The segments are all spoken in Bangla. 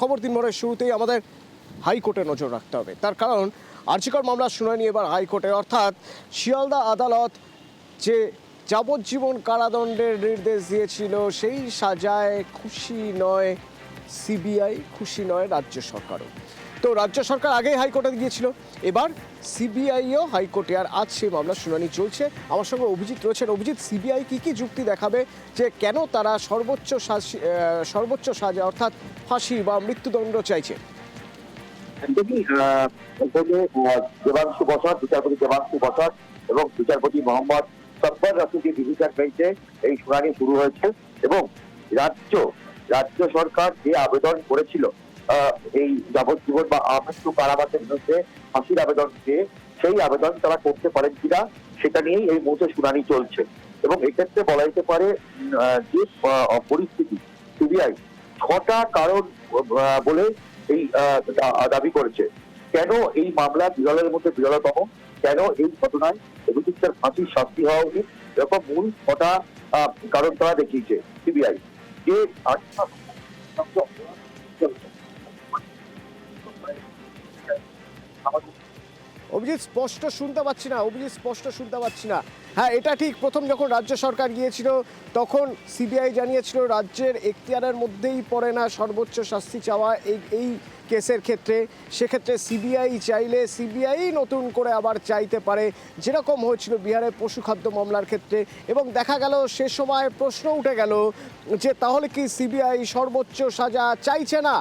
খবর দিনভরের শুরুতেই আমাদের হাইকোর্টে নজর রাখতে হবে। তার কারণ আর জি কর মামলার শুনানি এবার হাইকোর্টে, অর্থাৎ শিয়ালদা আদালত যে যাবজ্জীবন কারাদণ্ডের নির্দেশ দিয়েছিল সেই সাজায় খুশি নয় সিবিআই, খুশি নয় রাজ্য সরকারও। তো রাজ্য সরকার আগেই হাইকোর্টে গিয়েছিল, এবার সিবিআইও হাইকোর্টে, আর আজ সেই মামলার শুনানি চলছে। আমার সঙ্গে অভিজিৎ রয়েছেন। অভিজিৎ, সিবিআই কি যুক্তি দেখাবে যে কেন তারা সর্বোচ্চ সাজা অর্থাৎ ফাঁসি বা মৃত্যুদণ্ড চাইছে? দেবাংশু বসাক, বিচারপতি দেবাংশু বসাক এবং বিচারপতি মোহাম্মদ সব্বর রশিদের ডিভিশন বেঞ্চে এই শুনানি শুরু হয়েছে এবং রাজ্য সরকার যে আবেদন করেছিল এই যাবজ্জীবন বা আমৃত্যু কারাবাসের বিরুদ্ধে ফাঁসির আবেদন দিয়ে, সেই আবেদন তারা করতে পারেন কিনা সেটা নিয়েই এই মুহূর্তে শুনানি চলছে। এবং এক্ষেত্রে বলা যেতে পারে যে পরিস্থিতি, সিবিআই 6টা কারণ বলে এই দাবি করেছে। কেন এই মামলা বিরলের মধ্যে বিরলতম, কেন এই ঘটনায় অভিযুক্তের ফাঁসির শাস্তি হওয়া উচিত, এরকম মূল 6টা কারণ তারা দেখিয়েছে সিবিআই। যে অভিজিৎ স্পষ্ট শুনতে পাচ্ছি না। হ্যাঁ, এটা ঠিক, প্রথম যখন রাজ্য সরকার গিয়েছিল তখন সিবিআই জানিয়েছিল রাজ্যের এখতিয়ারের মধ্যেই পড়ে না সর্বোচ্চ শাস্তি চাওয়া এই কেসের ক্ষেত্রে। সেক্ষেত্রে সিবিআই চাইলে সিবিআই নতুন করে আবার চাইতে পারে, যেরকম হয়েছিল বিহারের পশুখাদ্য মামলার ক্ষেত্রে। এবং দেখা গেল সে সময় প্রশ্ন উঠে গেল যে তাহলে কি সিবিআই সর্বোচ্চ সাজা চাইছে না?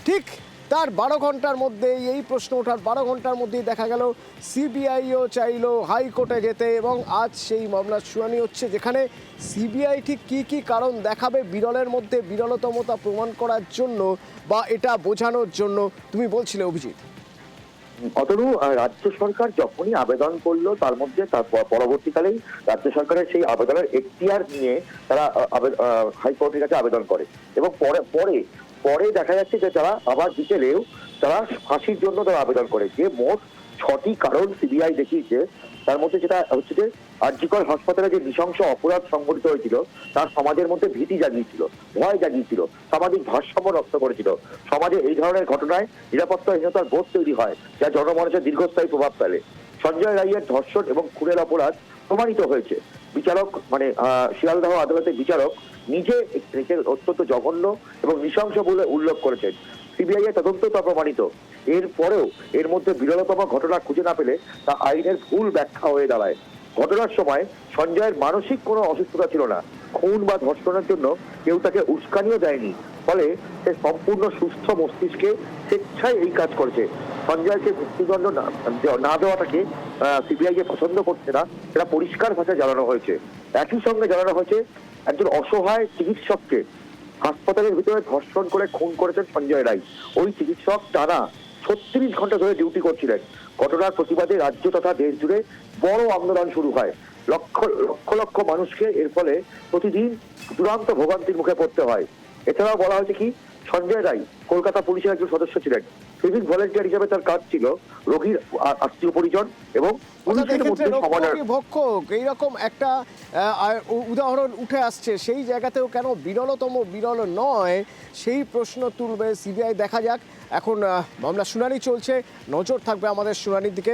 ঠিক তার 12 ঘন্টার মধ্যেই, এই প্রশ্ন ওঠার 12 ঘন্টার মধ্যেই দেখা গেল সিবিআইও চাইলো হাইকোর্টে যেতে, এবং আজ সেই মামলার শুনানি হচ্ছে, যেখানে সিবিআই ঠিক কি কারণ দেখাবে বিরলের মধ্যে বিরলতমতা প্রমাণ করার জন্য বা এটা বোঝানোর জন্য, তুমি বলছিলে অভিজিৎ। অতনু, রাজ্য সরকার যখনই আবেদন করলো তার মধ্যে পরবর্তীকালেই রাজ্য সরকারের সেই আবেদনের এখতিয়ার নিয়ে তারা হাইকোর্টের কাছে আবেদন করে এবং পরে দেখা যাচ্ছে যে তারা আবার বিকেলেও তারা ফাঁসির জন্য তারা আবেদন করে। যে মোট 6টি কারণ সিবিআই দেখিয়েছে, তার মধ্যে যেটা হচ্ছে যে আর জি কর হাসপাতালে যে নৃশংস অপরাধ সংঘটিত হয়েছিল তার সমাজের মধ্যে ভীতি জাগিয়েছিল, ভয় জাগিয়েছিল, সামাজিক ভারসাম্য রক্ষা করেছিল। সমাজে এই ধরনের ঘটনায় নিরাপত্তাহীনতার বোধ তৈরি হয়, যা জনমানুষের দীর্ঘস্থায়ী প্রভাব ফেলে। সঞ্জয় রায়ের ধর্ষণ এবং খুনের অপরাধ প্রমাণিত হয়েছে। বিচারক শিয়ালদাহ আদালতের বিচারক নিজে অত্যন্ত জঘন্য এবং নৃশংস বলে উল্লেখ করেছেন। সিবিআই এর তদন্ত তা প্রমাণিত। এরপরেও এর মধ্যে বিরলতম ঘটনা খুঁজে না পেলে তা আইনের ভুল ব্যাখ্যা হয়ে দাঁড়ায়। ঘটনার সময় সঞ্জয়ের মানসিক কোনো অসুস্থতা ছিল না, খুন বা ধর্ষণের জন্য কেউ তাকে উস্কানিও দেয়নি, ফলে সে সম্পূর্ণ সুস্থ মস্তিষ্কে স্বেচ্ছায় এই কাজ করেছে। সঞ্জয়কে মৃত্যুদণ্ড না দেওয়াটাকে সিবিআই পছন্দ করছে না, সেটা পরিষ্কার ভাষায় জানানো হয়েছে। একই সঙ্গে জানানো হয়েছে একজন অসহায় চিকিৎসককে হাসপাতালের ভিতরে ধর্ষণ করে খুন করেছেন সঞ্জয় রায়। ওই চিকিৎসক টানা 36 ঘন্টা ধরে ডিউটি করছিলেন। ঘটনার প্রতিবাদে রাজ্য তথা দেশ জুড়ে বড় আন্দোলন শুরু হয়। লক্ষ লক্ষ মানুষকে এর ফলে প্রতিদিন চূড়ান্ত ভোগান্তির মুখে পড়তে হয়। এছাড়াও বলা হয়েছে কি, সঞ্জয় রায় কলকাতা পুলিশের একজন সদস্য ছিলেন। সিভিক ভলেন্টিয়ার হিসেবে তার কাজ ছিল রোগীর আত্মীয় পরিজন এবং এইরকম একটা উদাহরণ উঠে আসছে, সেই জায়গাতেও কেন বিরল নয় সেই প্রশ্ন তুলবে সিবিআই। দেখা যাক, এখন মামলা শুনানি চলছে, নজর থাকবে আমাদের শুনানির দিকে।